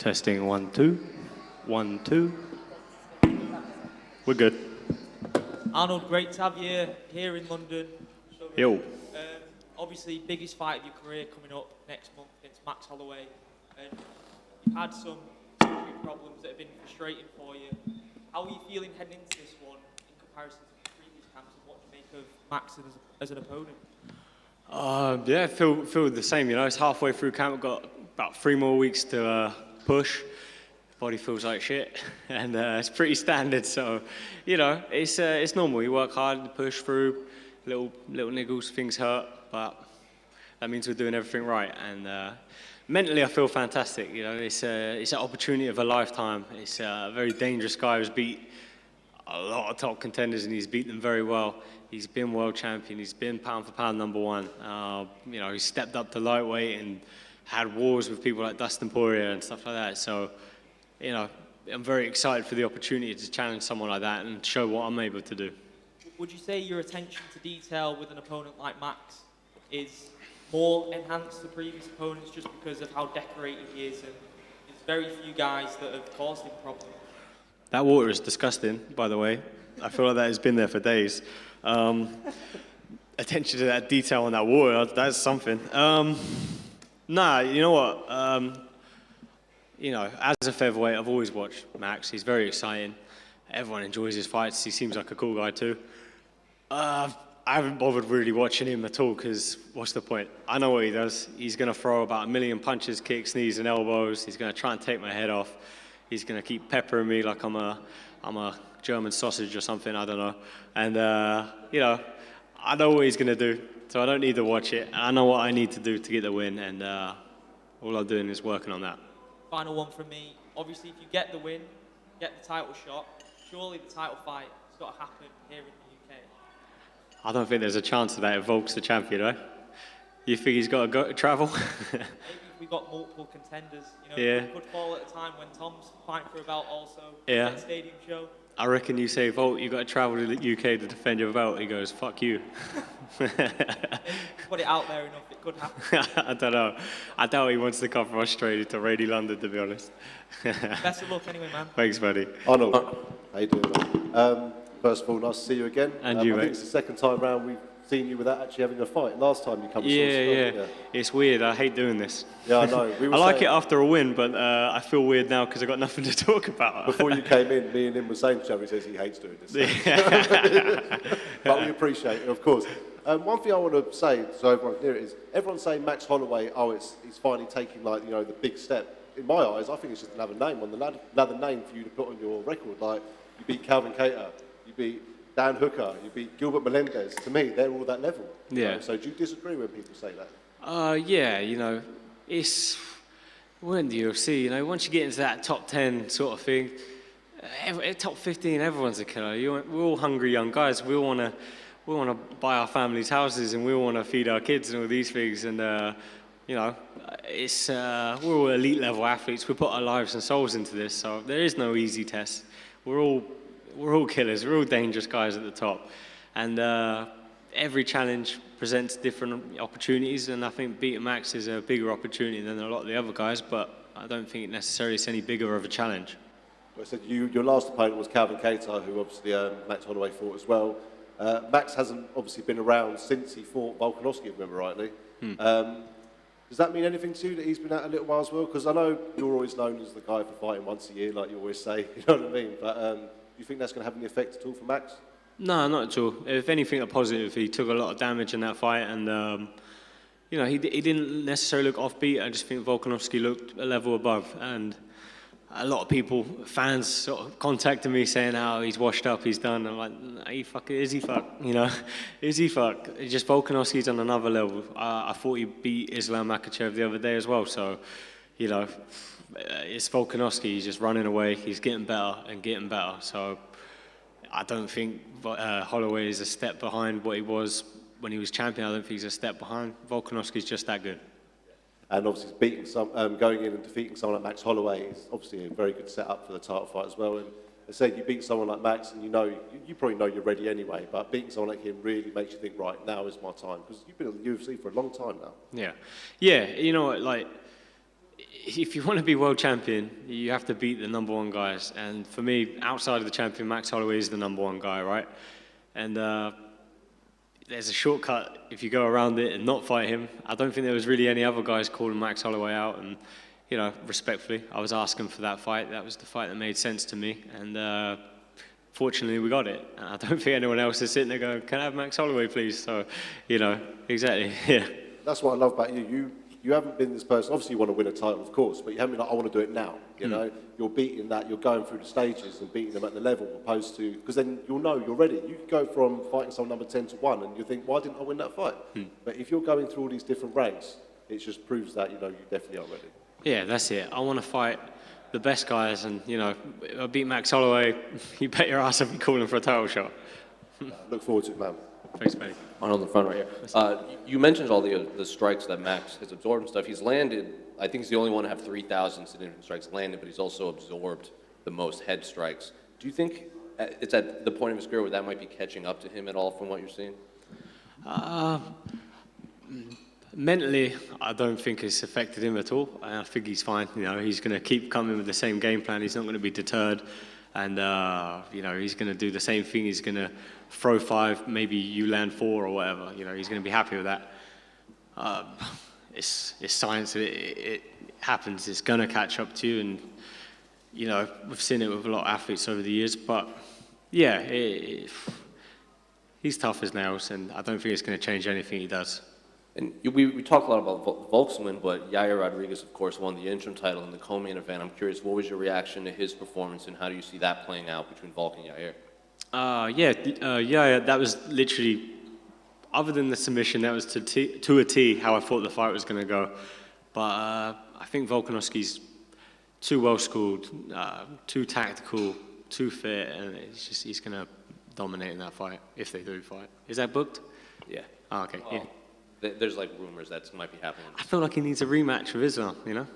Testing 1, 2. 1, 2. We're good. Arnold, great to have you here in London. Yo. Obviously, biggest fight of your career coming up next month against Max Holloway. And you've had some injury problems that have been frustrating for you. How are you feeling heading into this one in comparison to the previous camps, and what do you make of Max as an opponent? Yeah, feel the same. You know, it's halfway through camp. We've got about 3 more weeks to push. Body feels like shit, and it's pretty standard. So, you know, it's normal. You work hard, push through. Little niggles, things hurt, but that means we're doing everything right. And mentally, I feel fantastic. You know, it's an opportunity of a lifetime. It's a very dangerous guy who's beat a lot of top contenders, and he's beat them very well. He's been world champion. He's been pound for pound #1. You know, he's stepped up to lightweight and had wars with people like Dustin Poirier and stuff like that. So, you know, I'm very excited for the opportunity to challenge someone like that and show what I'm able to do. Would you say your attention to detail with an opponent like Max is more enhanced than previous opponents just because of how decorated he is, and there's very few guys that have caused him problems? That water is disgusting, by the way. I feel like that has been there for days. Attention to that detail on that water, that's something. Nah, you know what? You know, as a featherweight, I've always watched Max. He's very exciting. Everyone enjoys his fights. He seems like a cool guy too. I haven't bothered really watching him at all because what's the point? I know what he does. He's going to throw about 1 million punches, kicks, knees and elbows. He's going to try and take my head off. He's going to keep peppering me like I'm a German sausage or something, I don't know. And, you know, I know what he's going to do, so I don't need to watch it. I know what I need to do to get the win, and all I'm doing is working on that. Final one from me. Obviously, if you get the win, get the title shot, surely the title fight has got to happen here in the UK. I don't think there's a chance that Volk's the champion, right? You think he's got to go travel? Maybe if we got multiple contenders, you know, Yeah. it could fall at a time when Tom's fighting for a belt also. Yeah. Get a stadium show. I reckon you say, Volk, you got to travel to the UK to defend your belt. He goes, fuck you. Put it out there enough, it could happen. I don't know. I doubt he wants to come from Australia to raid London, to be honest. Best of luck anyway, man. Thanks, buddy. Arnold, how you doing, man? First of all, nice to see you again. And you, I mate. think it's the second time round we've seen you without actually having a fight. Last time you come to Yeah. It's weird. I hate doing this. Yeah, I know. I like it after a win, but I feel weird now because I've got nothing to talk about. Before you came in, me and him were saying to each other, he says he hates doing this. But we appreciate it, of course. One thing I want to say, so everyone's near it, is everyone's saying Max Holloway, he's finally taking, like, you know, the big step. In my eyes, I think it's just another name another name for you to put on your record. Like, you beat Calvin Kattar, you beat Dan Hooker, you beat Gilbert Melendez. To me, they're all that level. Yeah. You know? So do you disagree when people say that? Yeah, you know, we're in the UFC, you know, once you get into that top 10 sort of thing, top 15, everyone's a killer. We're all hungry young guys. We all want to buy our families houses, and we all want to feed our kids and all these things. And, you know, we're all elite level athletes. We put our lives and souls into this, so there is no easy test. We're all killers. We're all dangerous guys at the top. And every challenge presents different opportunities, and I think beating Max is a bigger opportunity than a lot of the other guys, but I don't think it necessarily is any bigger of a challenge. Well, I said your last opponent was Calvin Kattar, who obviously Max Holloway fought as well. Max hasn't obviously been around since he fought Volkanovski, if I remember rightly. Does that mean anything to you that he's been out a little while as well? Because I know you're always known as the guy for fighting once a year, like you always say, you know what I mean? But do you think that's going to have any effect at all for Max? No, not at all. If anything, a positive. He took a lot of damage in that fight, and you know, he didn't necessarily look offbeat. I just think Volkanovski looked a level above, and a lot of people, fans, sort of contacted me saying how he's washed up, he's done. I'm like, is he fuck? You know, is he fuck? It's just Volkanovski's on another level. I thought he beat Islam Makhachev the other day as well. So, you know, it's Volkanovski. He's just running away. He's getting better and getting better. So I don't think Holloway is a step behind what he was when he was champion. I don't think he's a step behind. Volkanovski's just that good. And obviously going in and defeating someone like Max Holloway is obviously a very good setup for the title fight as well. And I said you beat someone like Max, and you probably know you're ready anyway. But beating someone like him really makes you think, right, now is my time, because you've been in the UFC for a long time now. Yeah, you know what, like, if you want to be world champion, you have to beat the number one guys. And for me, outside of the champion, Max Holloway is the number one guy, right? And there's a shortcut if you go around it and not fight him. I don't think there was really any other guys calling Max Holloway out. And, you know, respectfully, I was asking for that fight. That was the fight that made sense to me. And fortunately, we got it. And I don't think anyone else is sitting there going, can I have Max Holloway, please? So, you know, exactly, yeah. That's what I love about you. You haven't been this person. Obviously, you want to win a title, of course, but you haven't been like, I want to do it now. You know, you're beating that. You're going through the stages and beating them at the level, opposed to because then you'll know you're ready. You could go from fighting someone number 10 to 1, and you think, why didn't I win that fight? But if you're going through all these different ranks, it just proves that you definitely are ready. Yeah, that's it. I want to fight the best guys, and you know, if I beat Max Holloway, you bet your ass I'll be calling for a title shot. Look forward to it, man. Thanks, buddy. Arnold in the front right here. You mentioned all the strikes that Max has absorbed and stuff. He's landed, I think he's the only one to have 3,000 significant strikes landed, but he's also absorbed the most head strikes. Do you think it's at the point of his career where that might be catching up to him at all from what you're seeing? Mentally, I don't think it's affected him at all. I think he's fine. You know, he's going to keep coming with the same game plan. He's not going to be deterred. And, you know, he's going to do the same thing. He's going to throw 5, maybe you land 4 or whatever. You know, he's going to be happy with that. It's science. It happens. It's going to catch up to you. And, you know, we've seen it with a lot of athletes over the years. But, yeah, he's tough as nails. And I don't think it's going to change anything he does. And we talk a lot about Volk's win, but Yair Rodriguez, of course, won the interim title in the co-main event. I'm curious, what was your reaction to his performance, and how do you see that playing out between Volk and Yair? Yeah, that was literally, other than the submission, that was to a T how I thought the fight was going to go. But I think Volkanovski's too well-schooled, too tactical, too fit, and he's going to dominate in that fight, if they do fight. Is that booked? Yeah. Oh, okay, yeah. There's like rumors that might be happening. I feel like he needs a rematch with Islam, you know?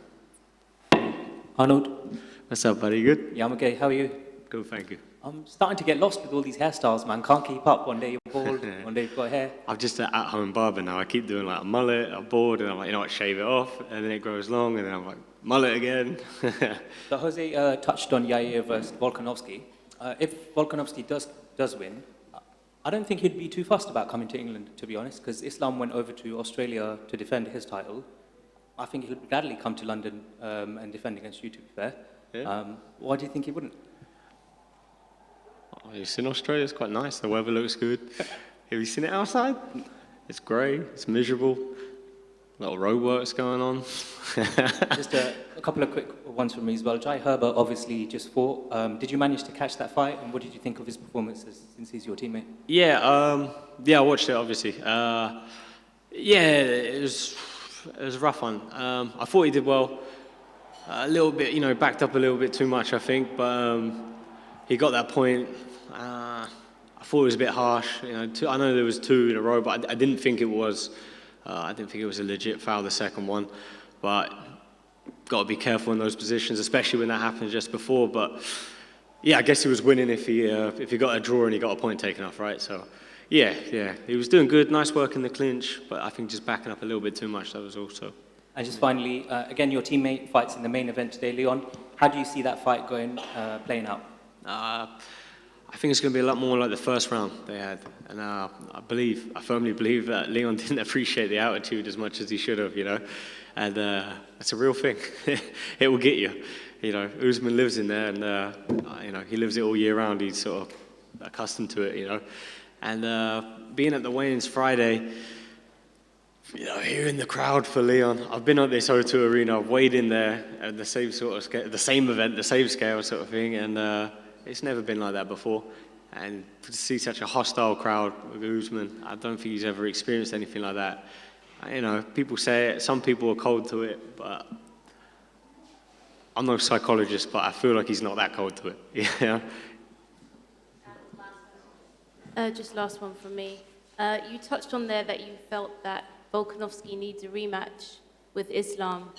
Arnold. What's up, buddy? Good? Yeah, I'm okay. How are you? Good, thank you. I'm starting to get lost with all these hairstyles, man. Can't keep up. One day you're bald, one day you've got hair. I'm just an at-home barber now. I keep doing like a mullet, a board, and I'm like, you know what, shave it off, and then it grows long, and then I'm like, mullet again. So Jose touched on Yair versus Volkanovski. If Volkanovski does win, I don't think he'd be too fussed about coming to England, to be honest, because Islam went over to Australia to defend his title. I think he'd gladly come to London and defend against you, to be fair. Yeah. Why do you think he wouldn't? Oh, you've seen Australia, it's quite nice. The weather looks good. Have you seen it outside? It's grey, it's miserable. Little roadworks going on. Just a couple of quick ones from me as well. Jai Herbert obviously just fought. Did you manage to catch that fight, and what did you think of his performances since he's your teammate? Yeah, I watched it obviously. It was a rough one. I thought he did well. A little bit, you know, backed up a little bit too much, I think, but he got that point. I thought it was a bit harsh. You know, I know there was 2 in a row, but I didn't think it was. I didn't think it was a legit foul, the second one. But got to be careful in those positions, especially when that happened just before. But yeah, I guess he was winning if he got a draw and he got a point taken off, right? So yeah, he was doing good, nice work in the clinch, but I think just backing up a little bit too much, that was also. And just finally, again, your teammate fights in the main event today, Leon. How do you see that fight playing out? I think it's going to be a lot more like the first round they had. And I firmly believe that Leon didn't appreciate the altitude as much as he should have, you know. And it's a real thing. It will get you. You know, Usman lives in there, and, you know, he lives it all year round. He's sort of accustomed to it, you know. And being at the weigh-ins Friday, you know, hearing the crowd for Leon. I've been at this O2 arena, I've weighed in there at the same sort of scale, the same event, the same scale sort of thing, and it's never been like that before. And to see such a hostile crowd with Usman, I don't think he's ever experienced anything like that. You know, people say it, some people are cold to it, but I'm no psychologist, but I feel like he's not that cold to it. Yeah. Just last one from me. You touched on there that you felt that Volkanovski needs a rematch with Islam.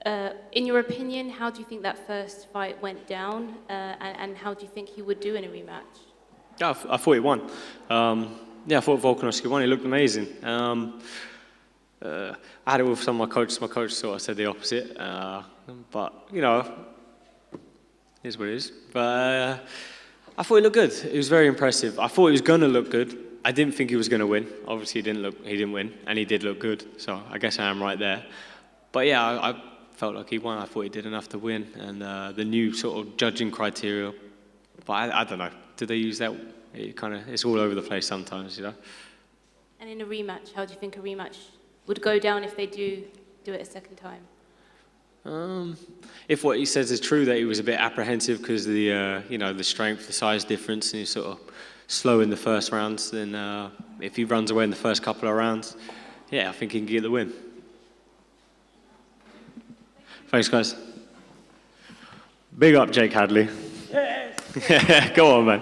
In your opinion, how do you think that first fight went down, and how do you think he would do in a rematch? Yeah, I thought he won. I thought Volkanovski won. He looked amazing. I had it with some of my coaches. My coach sort of said the opposite. But, you know, it is what it is. But I thought he looked good. It was very impressive. I thought he was going to look good. I didn't think he was going to win. Obviously, he didn't win, and he did look good. So I guess I am right there. But yeah, I felt like he won. I thought he did enough to win. And the new sort of judging criteria, but I don't know. Do they use that? It's all over the place sometimes, you know. And in a rematch, how do you think a rematch would go down if they do it a second time? If what he says is true, that he was a bit apprehensive because of the strength, the size difference, and he's sort of slow in the first rounds, then if he runs away in the first couple of rounds, yeah, I think he can get the win. Thanks, guys. Big up, Jake Hadley. Yes. Go on, man.